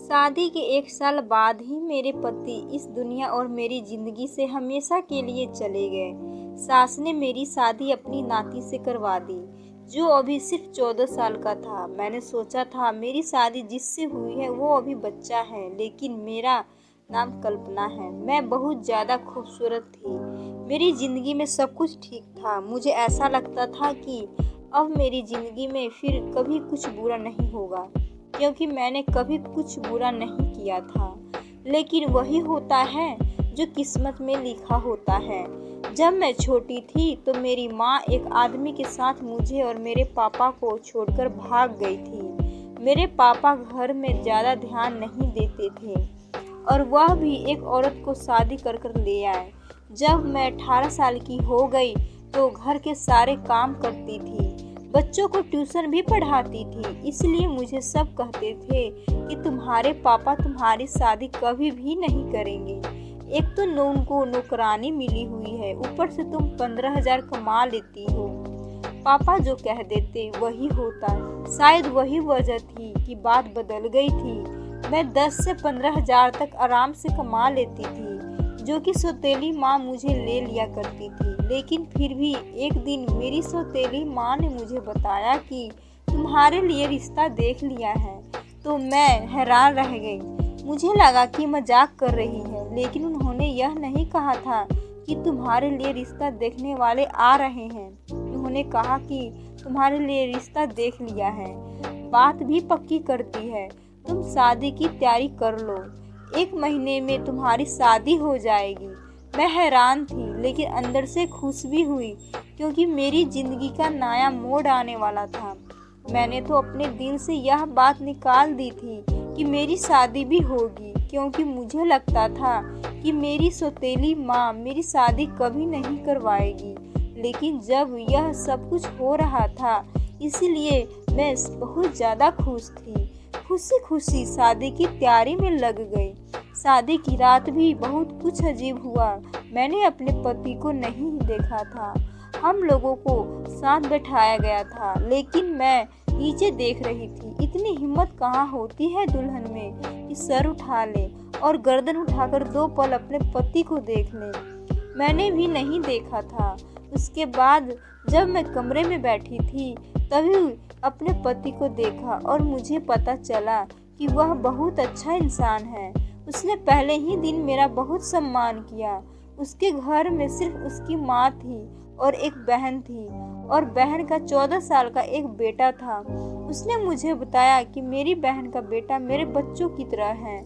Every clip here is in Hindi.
शादी के 1 साल बाद ही मेरे पति इस दुनिया और मेरी जिंदगी से हमेशा के लिए चले गए। सास ने मेरी शादी अपनी नाती से करवा दी, जो अभी सिर्फ 14 साल का था। मैंने सोचा था मेरी शादी जिससे हुई है वो अभी बच्चा है, लेकिन मेरा नाम कल्पना है। मैं बहुत ज़्यादा खूबसूरत थी, मेरी ज़िंदगी में सब कुछ ठीक था। मुझे ऐसा लगता था कि अब मेरी ज़िंदगी में फिर कभी कुछ बुरा नहीं होगा, क्योंकि मैंने कभी कुछ बुरा नहीं किया था। लेकिन वही होता है जो किस्मत में लिखा होता है। जब मैं छोटी थी तो मेरी माँ एक आदमी के साथ मुझे और मेरे पापा को छोड़कर भाग गई थी। मेरे पापा घर में ज़्यादा ध्यान नहीं देते थे और वह भी एक औरत को शादी कर कर ले आए। जब मैं 18 साल की हो गई तो घर के सारे काम करती थी, बच्चों को ट्यूशन भी पढ़ाती थी। इसलिए मुझे सब कहते थे कि तुम्हारे पापा तुम्हारी शादी कभी भी नहीं करेंगे। एक तो उनको नौकरानी मिली हुई है, ऊपर से तुम 15,000 कमा लेती हो। पापा जो कह देते वही होता। शायद वही वजह थी कि बात बदल गई थी। मैं 10 से 15,000 तक आराम से कमा लेती थी, जो कि सौतेली माँ मुझे ले लिया करती थी। लेकिन फिर भी एक दिन मेरी सौतेली माँ ने मुझे बताया कि तुम्हारे लिए रिश्ता देख लिया है। तो मैं हैरान रह गई। मुझे लगा कि मजाक कर रही है, लेकिन उन्होंने यह नहीं कहा था कि तुम्हारे लिए रिश्ता देखने वाले आ रहे हैं। उन्होंने कहा कि तुम्हारे लिए रिश्ता देख लिया है, बात भी पक्की करती है, तुम शादी की तैयारी कर लो, 1 महीने में तुम्हारी शादी हो जाएगी। मैं हैरान थी, लेकिन अंदर से खुश भी हुई, क्योंकि मेरी जिंदगी का नया मोड़ आने वाला था। मैंने तो अपने दिल से यह बात निकाल दी थी कि मेरी शादी भी होगी, क्योंकि मुझे लगता था कि मेरी सौतेली माँ मेरी शादी कभी नहीं करवाएगी। लेकिन जब यह सब कुछ हो रहा था, इसीलिए मैं बहुत ज़्यादा खुश थी। खुशी खुशी शादी की तैयारी में लग गई। शादी की रात भी बहुत कुछ अजीब हुआ। मैंने अपने पति को नहीं देखा था। हम लोगों को साथ बैठाया गया था, लेकिन मैं नीचे देख रही थी। इतनी हिम्मत कहाँ होती है दुल्हन में कि सर उठा ले और गर्दन उठाकर 2 पल अपने पति को देख ले। मैंने भी नहीं देखा था। उसके बाद जब मैं कमरे में बैठी थी, तभी अपने पति को देखा और मुझे पता चला कि वह बहुत अच्छा इंसान है। उसने पहले ही दिन मेरा बहुत सम्मान किया। उसके घर में सिर्फ उसकी माँ थी और एक बहन थी, और बहन का 14 साल का एक बेटा था। उसने मुझे बताया कि मेरी बहन का बेटा मेरे बच्चों की तरह है,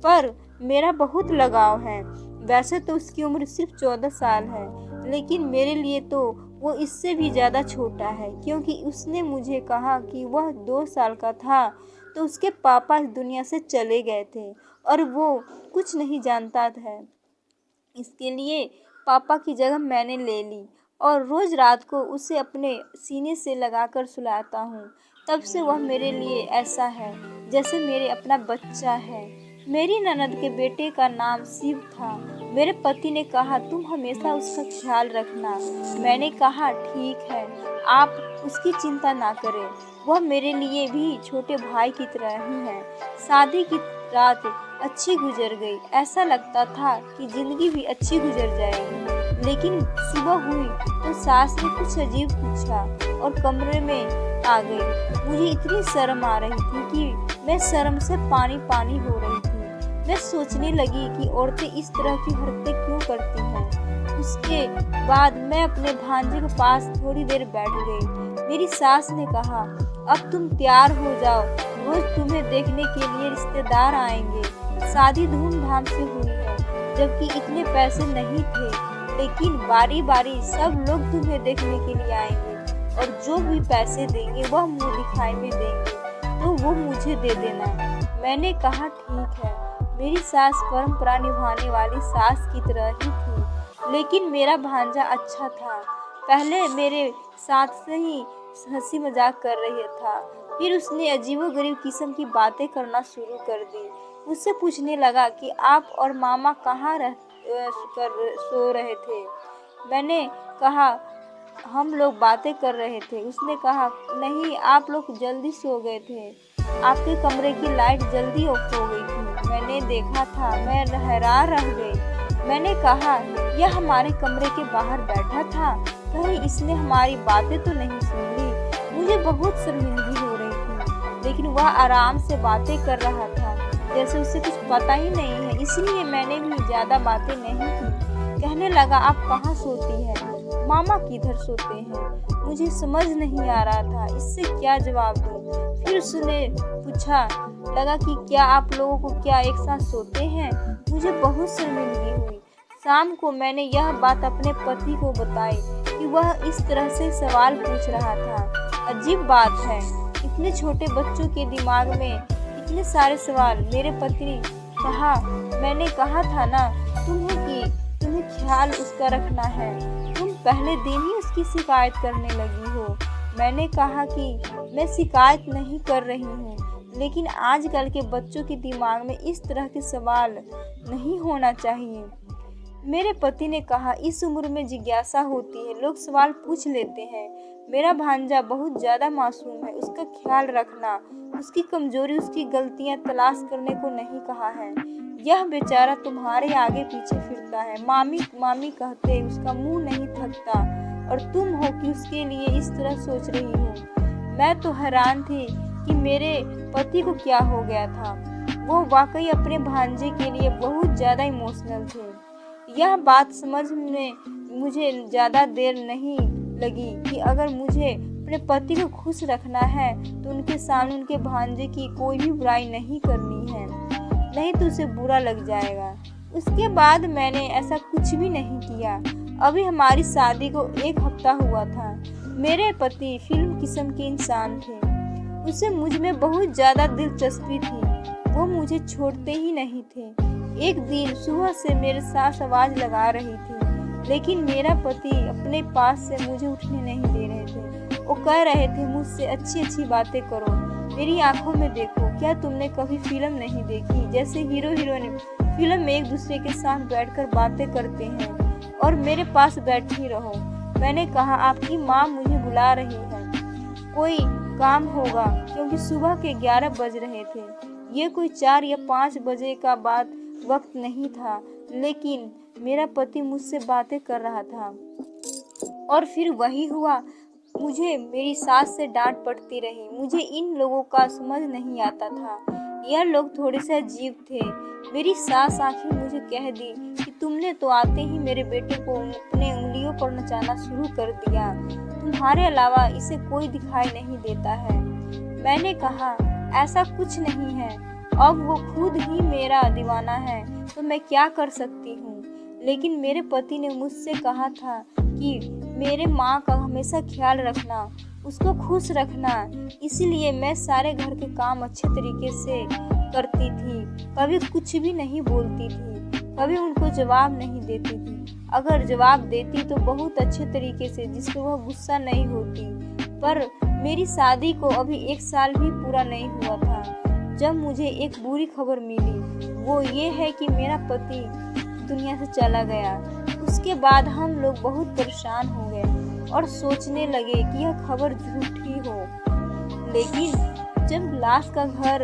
पर मेरा बहुत लगाव है। वैसे तो उसकी उम्र सिर्फ 14 साल है, लेकिन मेरे लिए तो वो इससे भी ज़्यादा छोटा है, क्योंकि उसने मुझे कहा कि वह 2 साल का था तो उसके पापा इस दुनिया से चले गए थे और वो कुछ नहीं जानता था। इसके लिए पापा की जगह मैंने ले ली और रोज़ रात को उसे अपने सीने से लगाकर सुलाता हूँ। तब से वह मेरे लिए ऐसा है जैसे मेरे अपना बच्चा है। मेरी ननद के बेटे का नाम शिव था। मेरे पति ने कहा तुम हमेशा उसका ख्याल रखना। मैंने कहा ठीक है, आप उसकी चिंता ना करें, वह मेरे लिए भी छोटे भाई की तरह ही है। शादी की रात अच्छी गुजर गई। ऐसा लगता था कि जिंदगी भी अच्छी गुजर जाएगी। लेकिन सुबह हुई तो सास ने कुछ अजीब पूछा और कमरे में आ गई। मुझे इतनी शर्म आ रही थी कि मैं शर्म से पानी पानी हो रही थी। मैं सोचने लगी कि औरतें इस तरह की हरकतें क्यों करती हैं। उसके बाद मैं अपने भांजे के पास थोड़ी देर बैठ गई। मेरी सास ने कहा अब तुम तैयार हो जाओ, रोज तुम्हें देखने के लिए रिश्तेदार आएंगे। शादी धूमधाम से हुई है, जबकि इतने पैसे नहीं थे, लेकिन बारी बारी सब लोग तुम्हें देखने के लिए आएंगे और जो भी पैसे देंगे वह मुंह दिखाई में देंगे, तो वो मुझे दे देना। मैंने कहा ठीक है। मेरी सास परंपरा निभाने वाली सास की तरह ही थी, लेकिन मेरा भांजा अच्छा था। पहले मेरे साथ से ही हंसी मजाक कर रही था, फिर उसने अजीबोगरीब किस्म की बातें करना शुरू कर दी। मुझसे पूछने लगा कि आप और मामा कहाँ सो रहे थे। मैंने कहा हम लोग बातें कर रहे थे। उसने कहा नहीं, आप लोग जल्दी सो गए थे। आपके कमरे की लाइट जल्दी ऑफ हो गई थी। मैंने देखा था, मैं हैरान रह गई। मैंने कहा, यह हमारे कमरे के बाहर बैठा था, कहीं इसने हमारी बातें तो नहीं सुन ली। मुझे बहुत शर्मिंदगी हो रही थी, लेकिन वह आराम से बातें कर रहा था, जैसे उसे कुछ पता ही नहीं है। इसलिए मैंने भी ज्यादा बातें नहीं की। कहने लगा, आप कहाँ सोती हैं? मामा किधर सोते हैं? मुझे समझ नहीं आ रहा था इससे क्या जवाब दूं। फिर उसने पूछा लगा कि क्या आप लोगों को क्या एक साथ सोते हैं? मुझे बहुत शर्मिंदगी हुई। शाम को मैंने यह बात अपने पति को बताई कि वह इस तरह से सवाल पूछ रहा था। अजीब बात है, इतने छोटे बच्चों के दिमाग में इतने सारे सवाल। मेरे पति ने कहा, मैंने कहा था ना तुम्हें कि तुम्हें ख्याल उसका रखना है, तुम पहले दिन ही उसकी शिकायत करने लगी हो। मैंने कहा कि मैं शिकायत नहीं कर रही हूँ, लेकिन आजकल के बच्चों के दिमाग में इस तरह के सवाल नहीं होना चाहिए। मेरे पति ने कहा, इस उम्र में जिज्ञासा होती है, लोग सवाल पूछ लेते हैं। मेरा भांजा बहुत ज़्यादा मासूम है, उसका ख्याल रखना, उसकी कमजोरी, उसकी गलतियां तलाश करने को नहीं कहा है। यह बेचारा तुम्हारे आगे पीछे फिरता है, मामी मामी कहते उसका मुंह नहीं थकता, और तुम हो कि उसके लिए इस तरह सोच रही हो। मैं तो हैरान थी कि मेरे पति को क्या हो गया था। वो वाकई अपने भांजे के लिए बहुत ज़्यादा इमोशनल थे। यह बात समझ में मुझे ज़्यादा देर नहीं लगी कि अगर मुझे अपने पति को खुश रखना है तो उनके सामने उनके भांजे की कोई भी बुराई नहीं करनी है, नहीं तो उसे बुरा लग जाएगा। उसके बाद मैंने ऐसा कुछ भी नहीं किया। अभी हमारी शादी को 1 हफ्ता हुआ था। मेरे पति फिल्म किस्म के इंसान थे, उसे मुझ में बहुत ज़्यादा दिलचस्पी थी। वो मुझे छोड़ते ही नहीं थे। एक दिन सुबह से मेरे सास आवाज़ लगा रही थी, लेकिन मेरा पति अपने पास से मुझे उठने नहीं दे रहे थे। वो कह रहे थे, मुझसे अच्छी अच्छी बातें करो, मेरी आंखों में देखो। क्या तुमने कभी फिल्म नहीं देखी, जैसे हीरो हीरोइन फिल्म में एक दूसरे के साथ बैठकर बातें करते हैं और मेरे पास बैठी रहो। मैंने कहा, आपकी माँ मुझे बुला रही है, कोई काम होगा, क्योंकि सुबह के 11 बज रहे थे। ये कोई 4 या 5 बजे का बात वक्त नहीं था, लेकिन मेरा पति मुझसे बातें कर रहा था। और फिर वही हुआ। मुझे मेरी सास से डांट पड़ती रही। मुझे इन लोगों का समझ नहीं आता था। यह लोग थोड़े से अजीब थे। मेरी सास आखिर मुझे कह दी कि तुमने तो आते ही मेरे बेटे को अपने उंगलियों पर नचाना शुरू कर दिया, तुम्हारे अलावा इसे कोई दिखाई नहीं देता है। मैंने कहा, ऐसा कुछ नहीं है, अब वो खुद ही मेरा दीवाना है तो मैं क्या कर सकती हूँ। लेकिन मेरे पति ने मुझसे कहा था कि मेरे माँ का हमेशा ख्याल रखना, उसको खुश रखना, इसलिए मैं सारे घर के काम अच्छे तरीके से करती थी, कभी कुछ भी नहीं बोलती थी, कभी उनको जवाब नहीं देती थी। अगर जवाब देती तो बहुत अच्छे तरीके से, जिससे वह गुस्सा नहीं होती। पर मेरी शादी को अभी 1 साल भी पूरा नहीं हुआ था जब मुझे एक बुरी खबर मिली। वो ये है कि मेरा पति दुनिया से चला गया। उसके बाद हम लोग बहुत परेशान हो गए और सोचने लगे कि यह खबर झूठी हो। लेकिन जब लाश का घर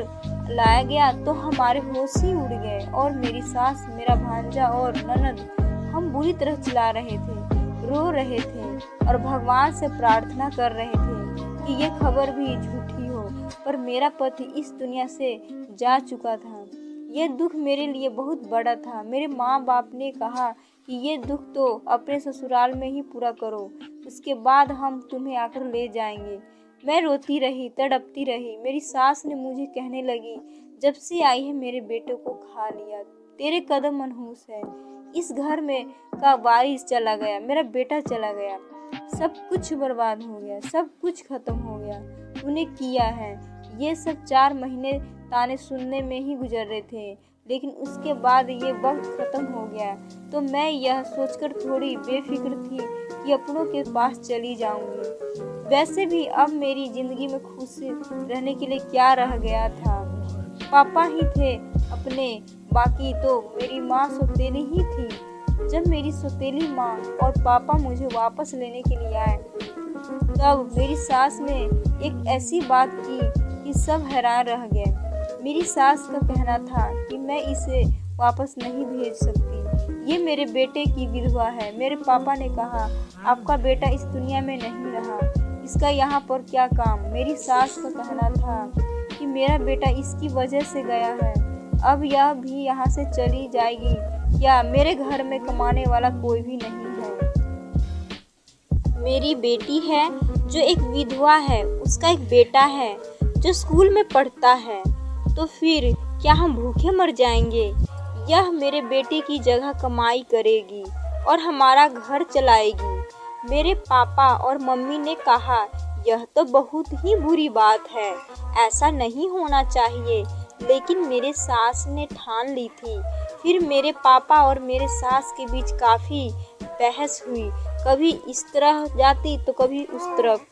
लाया गया तो हमारे होश ही उड़ गए और मेरी सास, मेरा भांजा और ननद हम बुरी तरह चिल्ला रहे थे, रो रहे थे और भगवान से प्रार्थना कर रहे थे कि यह खबर भी झूठी हो। पर मेरा पति इस दुनिया से जा चुका था। यह दुख मेरे लिए बहुत बड़ा था। मेरे माँ बाप ने कहा कि ये दुख तो अपने ससुराल में ही पूरा करो, उसके बाद हम तुम्हें आकर ले जाएंगे। मैं रोती रही, तड़पती रही। मेरी सास ने मुझे कहने लगी, जब से आई है मेरे बेटे को खा लिया, तेरे कदम मनहूस है। इस घर में का वारिस चला गया, मेरा बेटा चला गया, सब कुछ बर्बाद हो गया, सब कुछ खत्म हो गया, तूने किया है। ये सब 4 महीने ताने सुनने में ही गुजर रहे थे, लेकिन उसके बाद ये वक्त ख़त्म हो गया तो मैं यह सोचकर थोड़ी बेफिक्र थी कि अपनों के पास चली जाऊंगी। वैसे भी अब मेरी ज़िंदगी में खुश रहने के लिए क्या रह गया था। पापा ही थे अपने, बाकी तो मेरी माँ सौतेली ही थी। जब मेरी सौतेली माँ और पापा मुझे वापस लेने के लिए आए तब मेरी सास ने एक ऐसी बात की कि सब हैरान रह गए। मेरी सास का कहना था कि मैं इसे वापस नहीं भेज सकती, ये मेरे बेटे की विधवा है। मेरे पापा ने कहा, आपका बेटा इस दुनिया में नहीं रहा, इसका यहाँ पर क्या काम। मेरी सास का कहना था कि मेरा बेटा इसकी वजह से गया है, अब यह भी यहाँ से चली जाएगी क्या? मेरे घर में कमाने वाला कोई भी नहीं है। मेरी बेटी है जो एक विधवा है, उसका एक बेटा है जो स्कूल में पढ़ता है, तो फिर क्या हम भूखे मर जाएंगे? यह मेरे बेटे की जगह कमाई करेगी और हमारा घर चलाएगी। मेरे पापा और मम्मी ने कहा, यह तो बहुत ही बुरी बात है, ऐसा नहीं होना चाहिए। लेकिन मेरे सास ने ठान ली थी। फिर मेरे पापा और मेरे सास के बीच काफ़ी बहस हुई, कभी इस तरह जाती तो कभी उस तरफ।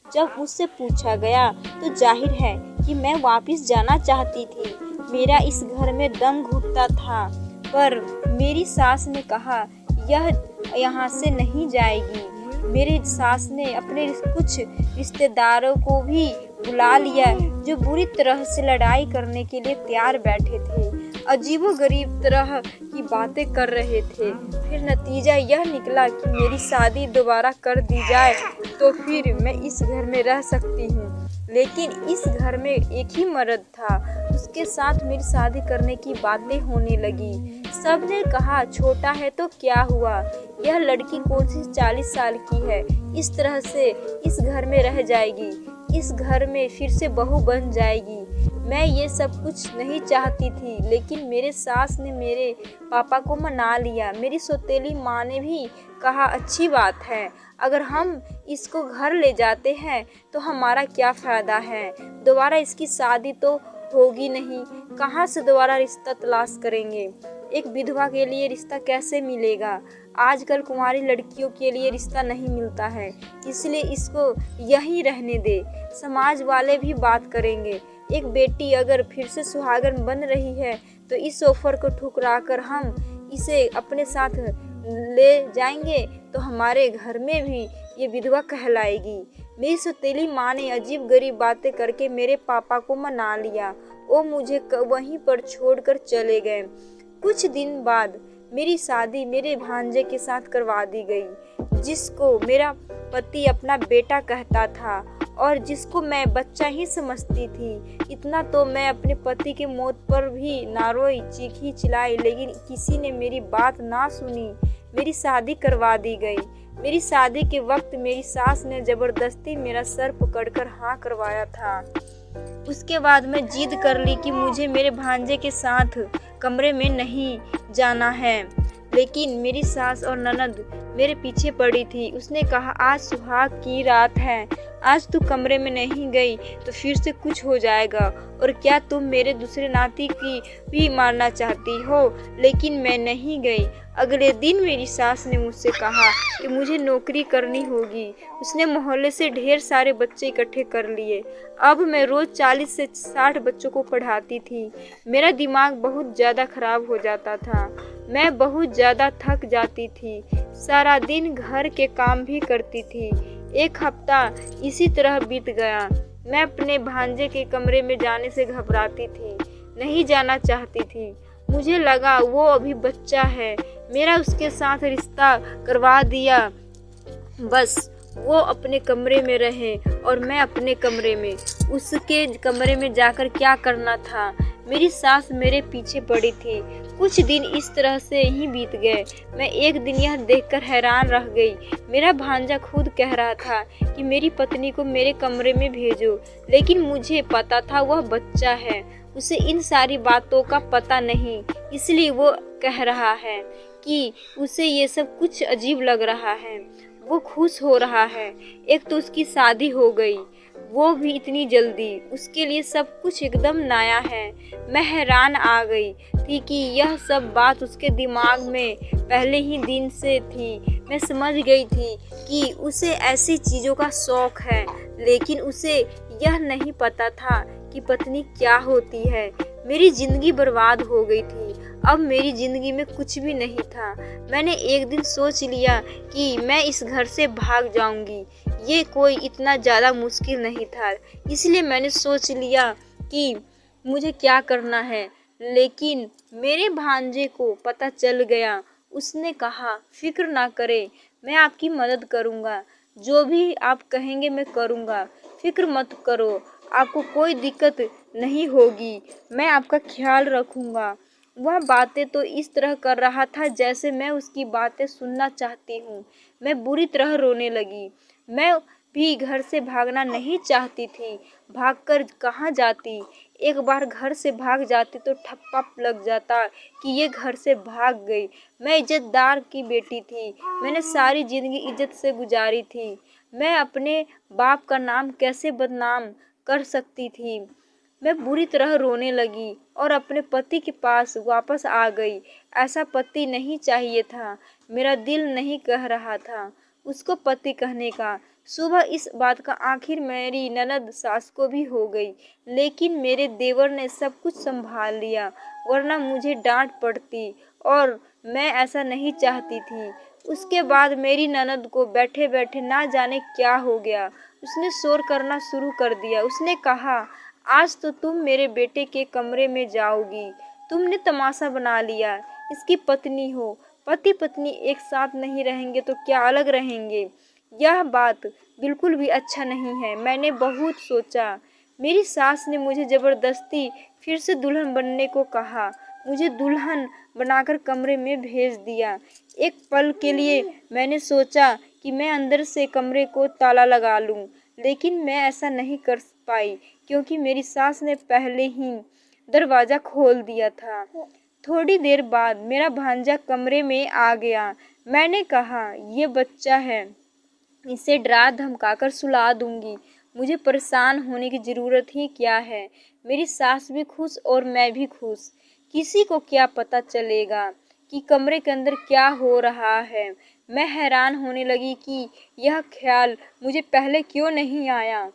जब उससे पूछा गया तो जाहिर है कि मैं वापस जाना चाहती थी। मेरा इस घर में दम घुटता था, पर मेरी सास ने कहा यह यहाँ से नहीं जाएगी। मेरे सास ने अपने कुछ रिश्तेदारों को भी बुला लिया जो बुरी तरह से लड़ाई करने के लिए तैयार बैठे थे, अजीबोगरीब तरह की बातें कर रहे थे। फिर नतीजा यह निकला कि मेरी शादी दोबारा कर दी जाए तो फिर मैं इस घर में रह सकती हूँ। लेकिन इस घर में एक ही मर्द था, उसके साथ मेरी शादी करने की बातें होने लगी। सबने कहा छोटा है तो क्या हुआ, यह लड़की कौन सी 40 साल की है, इस तरह से इस घर में रह जाएगी, इस घर में फिर से बहू बन जाएगी। मैं ये सब कुछ नहीं चाहती थी, लेकिन मेरे सास ने मेरे पापा को मना लिया। मेरी सौतेली माँ ने भी कहा अच्छी बात है, अगर हम इसको घर ले जाते हैं तो हमारा क्या फ़ायदा है, दोबारा इसकी शादी तो होगी नहीं, कहाँ से दोबारा रिश्ता तलाश करेंगे, एक विधवा के लिए रिश्ता कैसे मिलेगा। आजकल कुंवारी लड़कियों के लिए रिश्ता नहीं मिलता है, इसलिए इसको यहीं रहने दे, समाज वाले भी बात करेंगे। एक बेटी अगर फिर से सुहागन बन रही है तो इस ऑफर को ठुकराकर हम इसे अपने साथ ले जाएंगे तो हमारे घर में भी ये विधवा कहलाएगी। मेरी सौतेली माँ ने अजीब गरीब बातें करके मेरे पापा को मना लिया। वो मुझे वहीं पर छोड़कर चले गए। कुछ दिन बाद मेरी शादी मेरे भांजे के साथ करवा दी गई, जिसको मेरा पति अपना बेटा कहता था और जिसको मैं बच्चा ही समझती थी। इतना तो मैं अपने पति के मौत पर भी ना रोई, चीखी चिल्लाई, लेकिन किसी ने मेरी बात ना सुनी। मेरी शादी करवा दी गई। मेरी शादी के वक्त मेरी सास ने ज़बरदस्ती मेरा सर पकड़कर हाँ करवाया था। उसके बाद मैं जिद कर ली कि मुझे मेरे भांजे के साथ कमरे में नहीं जाना है, लेकिन मेरी सास और ननद मेरे पीछे पड़ी थी। उसने कहा आज सुहाग की रात है, आज तू कमरे में नहीं गई तो फिर से कुछ हो जाएगा, और क्या तुम मेरे दूसरे नाती की भी मारना चाहती हो। लेकिन मैं नहीं गई। अगले दिन मेरी सास ने मुझसे कहा कि मुझे नौकरी करनी होगी। उसने मोहल्ले से ढेर सारे बच्चे इकट्ठे कर लिए। अब मैं रोज़ 40 से 60 बच्चों को पढ़ाती थी। मेरा दिमाग बहुत ज़्यादा खराब हो जाता था। मैं बहुत ज़्यादा थक जाती थी। सारा दिन घर के काम भी करती थी। एक हफ्ता इसी तरह बीत गया। मैं अपने भांजे के कमरे में जाने से घबराती थी, नहीं जाना चाहती थी। मुझे लगा वो अभी बच्चा है, मेरा उसके साथ रिश्ता करवा दिया, बस वो अपने कमरे में रहे और मैं अपने कमरे में। उसके कमरे में जाकर क्या करना था। मेरी सास मेरे पीछे पड़ी थी। कुछ दिन इस तरह से ही बीत गए। मैं एक दिन यह देखकर हैरान रह गई। मेरा भांजा खुद कह रहा था कि मेरी पत्नी को मेरे कमरे में भेजो, लेकिन मुझे पता था वह बच्चा है, उसे इन सारी बातों का पता नहीं, इसलिए वो कह रहा है कि उसे ये सब कुछ अजीब लग रहा है। वो खुश हो रहा है। एक तो उसकी शादी हो गई, वो भी इतनी जल्दी, उसके लिए सब कुछ एकदम नया है। मैं हैरान आ गई थी कि यह सब बात उसके दिमाग में पहले ही दिन से थी। मैं समझ गई थी कि उसे ऐसी चीज़ों का शौक है, लेकिन उसे यह नहीं पता था कि पत्नी क्या होती है। मेरी ज़िंदगी बर्बाद हो गई थी। अब मेरी ज़िंदगी में कुछ भी नहीं था। मैंने एक दिन सोच लिया कि मैं इस घर से भाग जाऊंगी। ये कोई इतना ज़्यादा मुश्किल नहीं था, इसलिए मैंने सोच लिया कि मुझे क्या करना है। लेकिन मेरे भांजे को पता चल गया। उसने कहा, फिक्र ना करें, मैं आपकी मदद करूँगा, जो भी आप कहेंगे मैं करूँगा, फिक्र मत करो, आपको कोई दिक्कत नहीं होगी, मैं आपका ख्याल रखूँगा। वह बातें तो इस तरह कर रहा था जैसे मैं उसकी बातें सुनना चाहती हूँ। मैं बुरी तरह रोने लगी। मैं भी घर से भागना नहीं चाहती थी। भागकर कहाँ जाती? एक बार घर से भाग जाती तो ठप्पा लग जाता कि ये घर से भाग गई। मैं इज्जतदार की बेटी थी। मैंने सारी जिंदगी इज्जत से गुजारी थी। मैं अपने बाप का नाम कैसे बदनाम कर सकती थी? मैं बुरी तरह रोने लगी और अपने पति के पास वापस आ गई। ऐसा पति नहीं चाहिए था। मेरा दिल नहीं कह रहा था उसको पति कहने का। सुबह इस बात का आखिर मेरी ननद सास को भी हो गई, लेकिन मेरे देवर ने सब कुछ संभाल लिया, वरना मुझे डांट पड़ती और मैं ऐसा नहीं चाहती थी। उसके बाद मेरी ननद को बैठे बैठे ना जाने क्या हो गया, उसने शोर करना शुरू कर दिया। उसने कहा, आज तो तुम मेरे बेटे के कमरे में जाओगी। तुमने तमाशा बना लिया। इसकी पत्नी हो, पति पत्नी एक साथ नहीं रहेंगे तो क्या अलग रहेंगे? यह बात बिल्कुल भी अच्छा नहीं है। मैंने बहुत सोचा। मेरी सास ने मुझे जबरदस्ती फिर से दुल्हन बनने को कहा। मुझे दुल्हन बनाकर कमरे में भेज दिया। एक पल के लिए मैंने सोचा कि मैं अंदर से कमरे को ताला लगा लूं, लेकिन मैं ऐसा नहीं कर पाई क्योंकि मेरी सास ने पहले ही दरवाज़ा खोल दिया था। थोड़ी देर बाद मेरा भांजा कमरे में आ गया। मैंने कहा, ये बच्चा है, इसे डरा धमकाकर सुला दूंगी। मुझे परेशान होने की ज़रूरत ही क्या है? मेरी सास भी खुश और मैं भी खुश। किसी को क्या पता चलेगा कि कमरे के अंदर क्या हो रहा है? मैं हैरान होने लगी कि यह ख्याल मुझे पहले क्यों नहीं आया।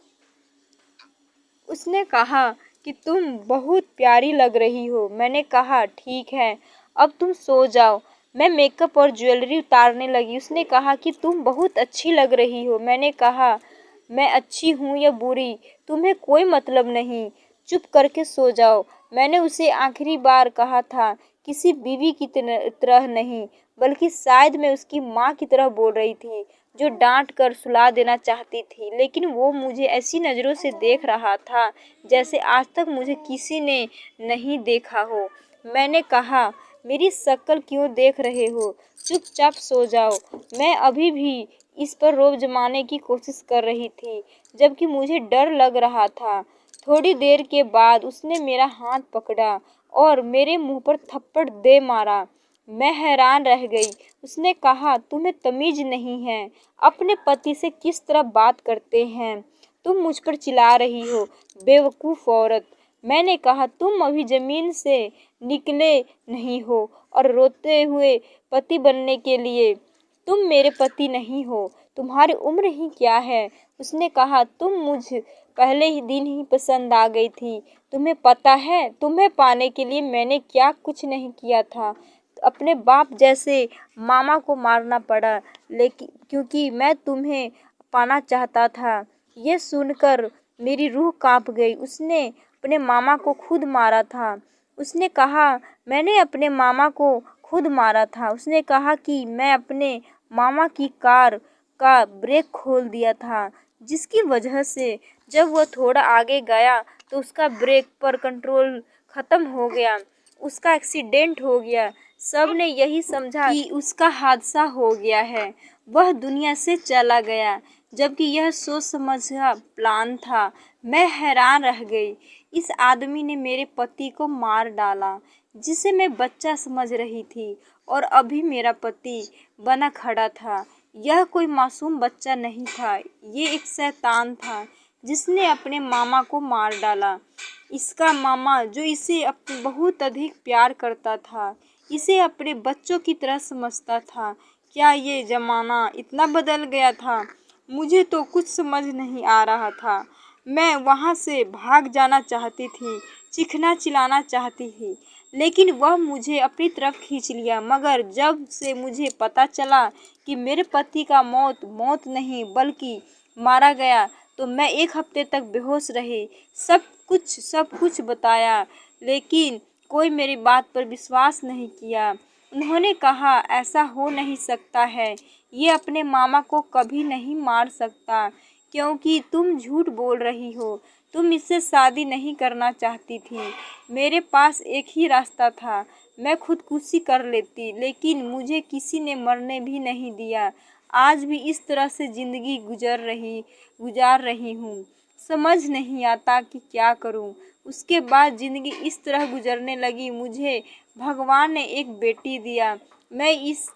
उसने कहा कि तुम बहुत प्यारी लग रही हो। मैंने कहा, ठीक है, अब तुम सो जाओ। मैं मेकअप और ज्वेलरी उतारने लगी। उसने कहा कि तुम बहुत अच्छी लग रही हो। मैंने कहा, मैं अच्छी हूँ या बुरी, तुम्हें कोई मतलब नहीं, चुप करके सो जाओ। मैंने उसे आखिरी बार कहा था, किसी बीवी की तरह नहीं, बल्कि शायद मैं उसकी माँ की तरह बोल रही थी, जो डांट कर सुला देना चाहती थी। लेकिन वो मुझे ऐसी नज़रों से देख रहा था जैसे आज तक मुझे किसी ने नहीं देखा हो। मैंने कहा, मेरी शक्ल क्यों देख रहे हो? चुपचाप सो जाओ। मैं अभी भी इस पर रोब जमाने की कोशिश कर रही थी, जबकि मुझे डर लग रहा था। थोड़ी देर के बाद उसने मेरा हाथ पकड़ा और मेरे मुंह पर थप्पड़ दे मारा। मैं हैरान रह गई। उसने कहा, तुम्हें तमीज नहीं है, अपने पति से किस तरह बात करते हैं? तुम मुझ पर चिल्ला रही हो, बेवकूफ़ औरत। मैंने कहा, तुम अभी ज़मीन से निकले नहीं हो और रोते हुए पति बनने के लिए तुम मेरे पति नहीं हो, तुम्हारी उम्र ही क्या है? उसने कहा, तुम मुझ पहले ही दिन ही पसंद आ गई थी। तुम्हें पता है, तुम्हें पाने के लिए मैंने क्या कुछ नहीं किया था। अपने बाप जैसे मामा को मारना पड़ा, लेकिन क्योंकि मैं तुम्हें पाना चाहता था। ये सुनकर मेरी रूह कांप गई। उसने अपने मामा को खुद मारा था। उसने कहा, मैंने अपने मामा को खुद मारा था। उसने कहा कि मैं अपने मामा की कार का ब्रेक खोल दिया था, जिसकी वजह से जब वह थोड़ा आगे गया तो उसका ब्रेक पर कंट्रोल ख़त्म हो गया, उसका एक्सीडेंट हो गया। सब ने यही समझा कि उसका हादसा हो गया है, वह दुनिया से चला गया, जबकि यह सोच समझा प्लान था। मैं हैरान रह गई। इस आदमी ने मेरे पति को मार डाला, जिसे मैं बच्चा समझ रही थी, और अभी मेरा पति बना खड़ा था। यह कोई मासूम बच्चा नहीं था, ये एक शैतान था जिसने अपने मामा को मार डाला। इसका मामा, जो इसे बहुत अधिक प्यार करता था, इसे अपने बच्चों की तरह समझता था। क्या ये ज़माना इतना बदल गया था? मुझे तो कुछ समझ नहीं आ रहा था। मैं वहाँ से भाग जाना चाहती थी, चीखना चिल्लाना चाहती थी, लेकिन वह मुझे अपनी तरफ खींच लिया। मगर जब से मुझे पता चला कि मेरे पति का मौत नहीं बल्कि मारा गया तो मैं 1 हफ्ते तक बेहोश रही। सब कुछ बताया, लेकिन कोई मेरी बात पर विश्वास नहीं किया। उन्होंने कहा ऐसा हो नहीं सकता है, ये अपने मामा को कभी नहीं मार सकता, क्योंकि तुम झूठ बोल रही हो, तुम इससे शादी नहीं करना चाहती थी। मेरे पास एक ही रास्ता था, मैं खुदकुशी कर लेती, लेकिन मुझे किसी ने मरने भी नहीं दिया। आज भी इस तरह से ज़िंदगी गुजार रही हूँ। समझ नहीं आता कि क्या करूँ। उसके बाद ज़िंदगी इस तरह गुजरने लगी। मुझे भगवान ने एक बेटी दिया। मैं इस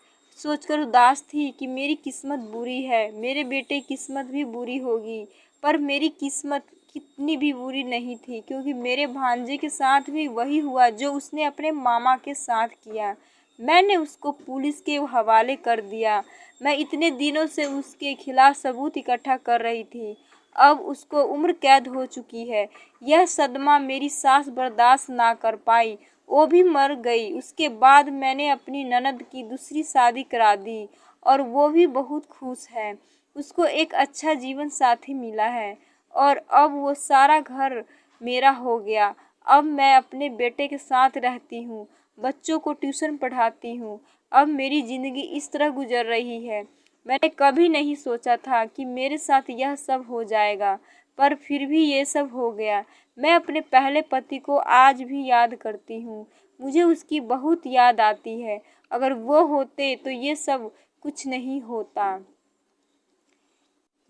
सोचकर उदास थी कि मेरी किस्मत बुरी है, मेरे बेटे की किस्मत भी बुरी होगी। पर मेरी किस्मत कितनी भी बुरी नहीं थी, क्योंकि मेरे भांजे के साथ भी वही हुआ जो उसने अपने मामा के साथ किया। मैंने उसको पुलिस के हवाले कर दिया। मैं इतने दिनों से उसके खिलाफ सबूत इकट्ठा कर रही थी। अब उसको उम्र कैद हो चुकी है। यह सदमा मेरी सास बर्दाश्त ना कर पाई, वो भी मर गई। उसके बाद मैंने अपनी ननद की दूसरी शादी करा दी और वो भी बहुत खुश है। उसको एक अच्छा जीवन साथी मिला है और अब वो सारा घर मेरा हो गया। अब मैं अपने बेटे के साथ रहती हूँ, बच्चों को ट्यूशन पढ़ाती हूँ। अब मेरी ज़िंदगी इस तरह गुजर रही है। मैंने कभी नहीं सोचा था कि मेरे साथ यह सब हो जाएगा, पर फिर भी ये सब हो गया। मैं अपने पहले पति को आज भी याद करती हूँ। मुझे उसकी बहुत याद आती है। अगर वो होते तो ये सब कुछ नहीं होता।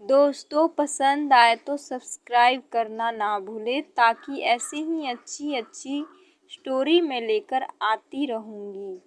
दोस्तों, पसंद आए तो सब्सक्राइब करना ना भूलें, ताकि ऐसी ही अच्छी अच्छी स्टोरी मैं लेकर आती रहूँगी।